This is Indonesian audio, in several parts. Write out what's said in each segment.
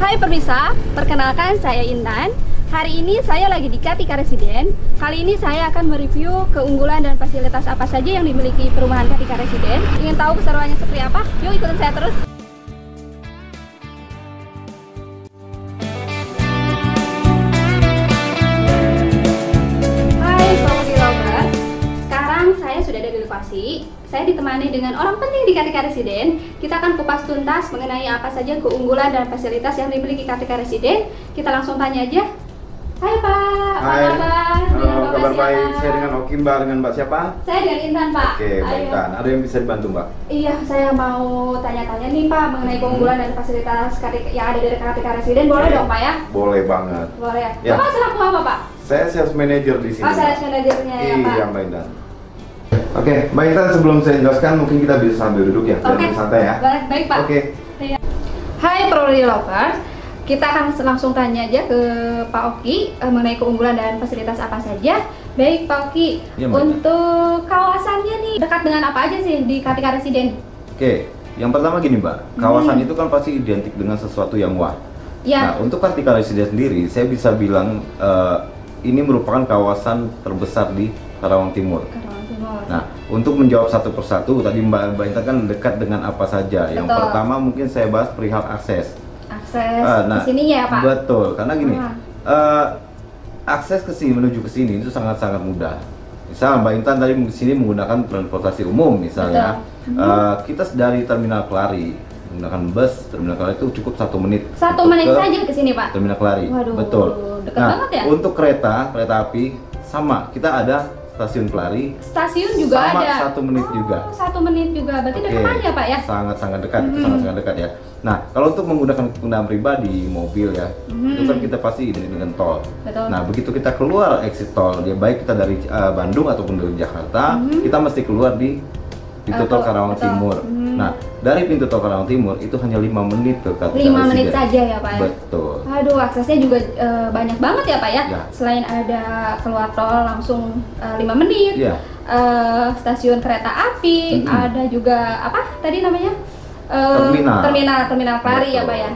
Hai pemirsa, perkenalkan saya Intan. Hari ini saya lagi di Kartika Residen. Kali ini saya akan mereview keunggulan dan fasilitas apa saja yang dimiliki perumahan Kartika Residen. Ingin tahu keseruannya seperti apa? Yuk ikutin saya terus. Hai property lovers, sekarang saya sudah ada di lokasi. Saya ditemani dengan orang penting di Kartika Residen. Kita akan kupas tuntas mengenai apa saja keunggulan dan fasilitas yang dimiliki Kartika Residen. Kita langsung tanya aja. Hai Pak, apa kabar? Halo, kabar baik. Saya dengan Oki, Mbak. Dengan Mbak siapa? Saya dengan Intan, Pak. Oke, Mbak Intan. Ada yang bisa dibantu, Mbak? Iya, saya mau tanya-tanya nih Pak mengenai keunggulan dan fasilitas yang ada dari Kartika Residen. Boleh dong Pak ya? Boleh banget. Boleh. Ya. Bapak selaku apa Pak? Saya sales manager di sini. Oh, sales manajernya ya Pak. Iya, Mbak Intan. Oke, Mbak Intan, sebelum saya jelaskan mungkin kita bisa sambil duduk ya, biar santai ya. Baik Pak. Oke. Iya. Hai property lovers, kita akan langsung tanya aja ke Pak Oki mengenai keunggulan dan fasilitas apa saja. Baik Pak Oki, Ya, Mbak. untuk kawasannya nih dekat dengan apa aja sih di Kartika Residen? Oke, yang pertama gini Mbak, kawasan itu kan pasti identik dengan sesuatu yang wah. Ya. Nah, untuk Kartika Residen sendiri, saya bisa bilang ini merupakan kawasan terbesar di Karawang Timur. Karawang Timur. Nah, untuk menjawab satu persatu, tadi Mbak Intan kan dekat dengan apa saja. Yang Betul. pertama mungkin saya bahas perihal akses. Akses Nah, ke sininya ya Pak? Betul, karena gini, Ah. akses ke sini menuju ke sini itu sangat-sangat mudah. Misal Mbak Intan tadi di sini menggunakan transportasi umum misalnya, kita dari Terminal Kelari menggunakan bus Terminal Kelari itu cukup 1 menit. Satu untuk menit ke saja ke sini Pak? Terminal Kelari. Waduh, Betul. dekat banget ya? Untuk kereta api sama, kita ada stasiun Kelari. Stasiun juga sama ada? 1 menit juga. 1 menit juga, berarti Oke, dekat ya Pak ya? sangat-sangat dekat, itu sangat-sangat dekat ya. Nah, kalau untuk menggunakan kendaraan pribadi, mobil ya, itu kan kita pasti identik dengan tol. Betul. Nah, begitu kita keluar exit tol, ya baik kita dari Bandung ataupun dari Jakarta, kita mesti keluar di pintu tol Karawang betul. Timur. Nah, dari pintu tol Karawang Timur itu hanya 5 menit ke Kartika 5 menit Residen. saja ya Pak ya? Betul. Aduh, aksesnya juga banyak banget ya Pak ya? Ya. Selain ada keluar tol langsung 5 menit, Iya. stasiun kereta api, ada juga apa tadi namanya? Terminal Kelari ya Betul. Pak ya?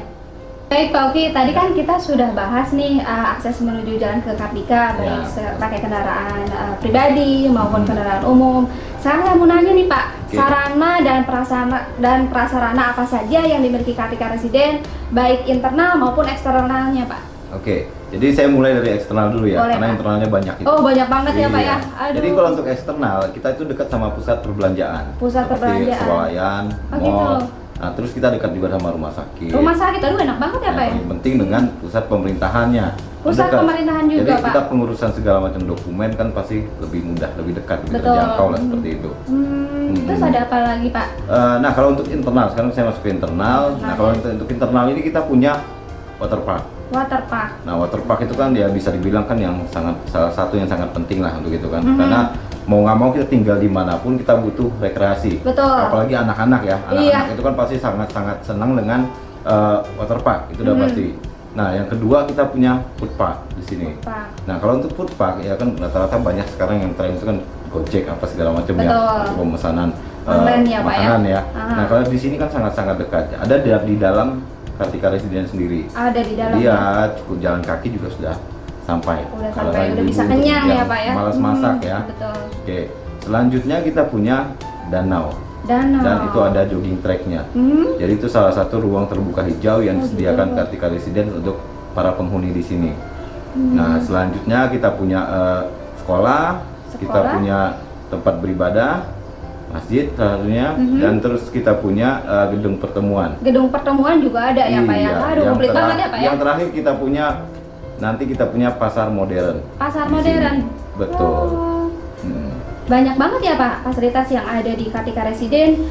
Baik Pak Oki, tadi kan kita sudah bahas nih akses menuju jalan ke Kartika, baik pakai kendaraan pribadi maupun kendaraan umum. Sekarang saya mau nanya nih Pak, sarana dan prasarana apa saja yang dimiliki Kartika Residen, baik internal maupun eksternalnya Pak? Oke, jadi saya mulai dari eksternal dulu ya, Boleh, karena Pak. internalnya banyak itu. Oh banyak banget ya Pak Iya. ya? Aduh. Jadi kalau untuk eksternal, kita itu dekat sama pusat perbelanjaan. Pusat Seperti perbelanjaan. Swalayan, Oh, gitu. mall. Nah, terus kita dekat juga sama rumah sakit. Rumah sakit, aduh enak banget ya Pak ya? Yang penting dengan pusat pemerintahannya. Pusat Dekat. pemerintahan juga, Jadi Pak. kita pengurusan segala macam dokumen kan pasti lebih mudah, lebih dekat, lebih Betul. terjangkau lah seperti itu. Terus ada apa lagi Pak? Nah, kalau untuk internal, sekarang saya masuk ke internal. Nah, kalau untuk internal ini kita punya waterpark. Waterpark. Nah, waterpark itu kan ya bisa dibilang kan yang salah satu yang sangat penting lah untuk itu kan. Karena mau nggak mau kita tinggal dimanapun kita butuh rekreasi. Betul. Apalagi anak-anak ya. Anak-anak Iya. itu kan pasti sangat-sangat senang dengan waterpark, itu udah pasti. Nah, yang kedua kita punya food park di sini. Park. Nah, kalau untuk food park ya kan rata-rata banyak sekarang yang tren itu kan Gojek apa segala macam ya Betul. untuk pemesanan Online ya, Pak, ya? makanan ya. Aha. Nah, kalau di sini kan sangat-sangat dekat. Ada di dalam Kartika Residen sendiri. Ada di dalam. Iya, cukup jalan kaki juga sudah sampai. Udah Kalau sampai, udah ibu-ibu bisa untuk kenyang ya yang Pak ya? malas masak ya. Betul. Oke, selanjutnya kita punya danau. Danau. Dan itu ada jogging tracknya. Jadi itu salah satu ruang terbuka hijau yang disediakan Kartika Residen untuk para penghuni di sini. Nah, selanjutnya kita punya sekolah, kita punya tempat beribadah, masjid tentunya, dan terus kita punya gedung pertemuan. Gedung pertemuan juga ada ya Pak ya? Aduh, yang komplit banget ya Pak ya? Yang terakhir kita punya pasar modern. Pasar di modern. sini. Betul. Oh. Banyak banget ya Pak fasilitas yang ada di Kartika Residen,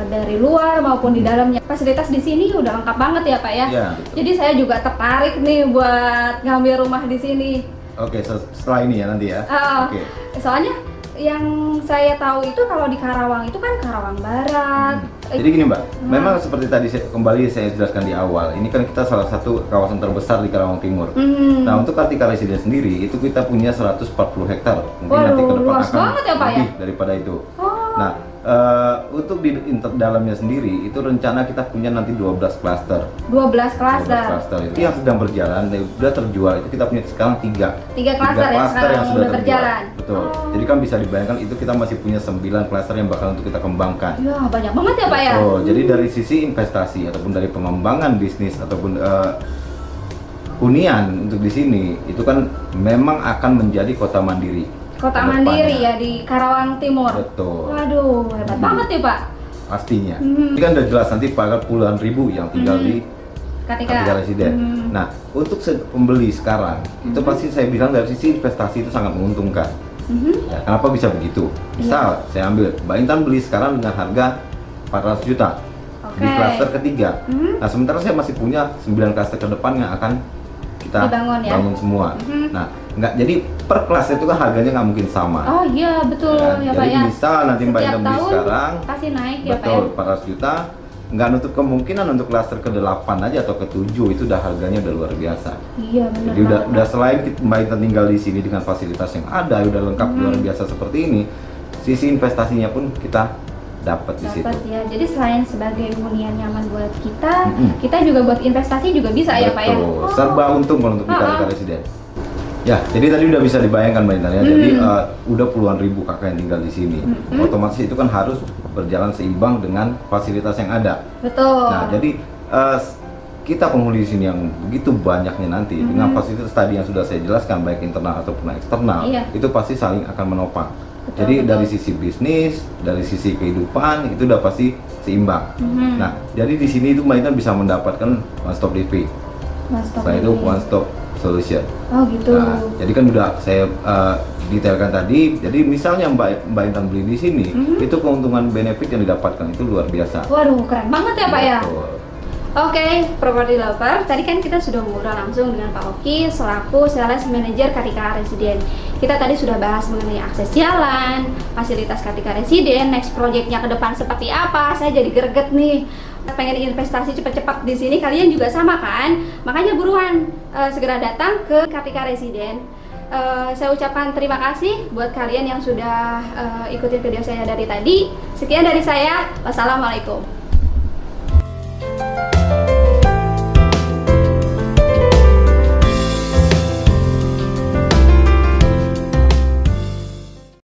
dari luar maupun di dalamnya. Fasilitas di sini udah lengkap banget ya Pak ya? Iya, betul. Jadi saya juga tertarik nih buat ngambil rumah di sini. Oke, setelah ini ya nanti ya. Oke. Soalnya yang saya tahu itu kalau di Karawang itu kan Karawang Barat. Jadi gini Mbak, memang seperti tadi kembali saya jelaskan di awal, ini kan kita salah satu kawasan terbesar di Karawang Timur. Nah, untuk Kartika Residen sendiri itu kita punya 140 hektar. Mungkin Waduh, nanti ke depan luas akan banget ya, Pak, ya? lebih daripada itu. Oh. Nah, untuk di dalamnya sendiri itu rencana kita punya nanti 12 klaster. 12 klaster. Itu yang sedang berjalan, sudah terjual. Itu kita punya sekarang 3 klaster ya sekarang yang sudah berjalan. Betul. Jadi kan bisa dibayangkan itu kita masih punya 9 klaster yang bakal untuk kita kembangkan. Ya, banyak banget ya, Pak ya. Betul. Jadi dari sisi investasi ataupun dari pengembangan bisnis ataupun hunian untuk di sini itu kan memang akan menjadi kota mandiri. Kota mandiri ya di Karawang Timur. Betul. Waduh, hebat banget ya, Pak. Pastinya. Ini kan udah jelas nanti Pak puluhan ribu yang tinggal di Kartika Residen. Nah, untuk pembeli sekarang itu pasti saya bilang dari sisi investasi itu sangat menguntungkan. Ya, kenapa bisa begitu? Misal saya ambil Mbak Intan beli sekarang dengan harga 400 juta di klaster ketiga. Nah, sementara saya masih punya 9 klaster ke depan yang akan kita bangun semua. Nah, nggak, jadi per kelas itu kan harganya nggak mungkin sama. Oh iya, betul ya, Pak jadi ya. misal nanti Mbak Intan beli sekarang pasti naik ya, Pak. Betul, 400 juta. Nggak nutup kemungkinan untuk klaster ke-8 aja atau ke-7 itu udah harganya udah luar biasa. Iya, benar. Jadi udah selain Mbak Intan tinggal di sini dengan fasilitas yang ada, udah lengkap luar biasa seperti ini, sisi investasinya pun kita dapat di situ. Ya. Jadi selain sebagai hunian nyaman buat kita, kita juga buat investasi juga bisa. Betul. Ya, Pak ya. Serba untung kalau untuk Kartika Residen. Ya, jadi tadi udah bisa dibayangkan Mbak Intan ya. Jadi udah puluhan ribu kakak yang tinggal di sini. Otomatis itu kan harus berjalan seimbang dengan fasilitas yang ada. Betul. Nah, jadi kita penghuni di sini yang begitu banyaknya nanti dengan fasilitas tadi yang sudah saya jelaskan baik internal ataupun eksternal, itu pasti saling akan menopang. Jadi dari sisi bisnis, dari sisi kehidupan itu udah pasti seimbang. Nah, jadi di sini itu Mbak Intan bisa mendapatkan one stop living. Setelah itu one stop solution. Oh gitu. Nah, jadi kan udah saya detailkan tadi. Jadi misalnya Mbak Intan beli di sini, itu keuntungan benefit yang didapatkan itu luar biasa. Waduh, keren banget ya, Pak ya. Betul. Oke, property lover, tadi kan kita sudah ngobrol langsung dengan Pak Oki selaku sales manager Kartika Residen. Kita tadi sudah bahas mengenai akses jalan, fasilitas Kartika Residen, next projectnya ke depan seperti apa. Saya jadi greget nih, pengen investasi cepat-cepat di sini. Kalian juga sama kan? Makanya buruan segera datang ke Kartika Residen. Saya ucapkan terima kasih buat kalian yang sudah ikutin video saya dari tadi. Sekian dari saya, wassalamualaikum.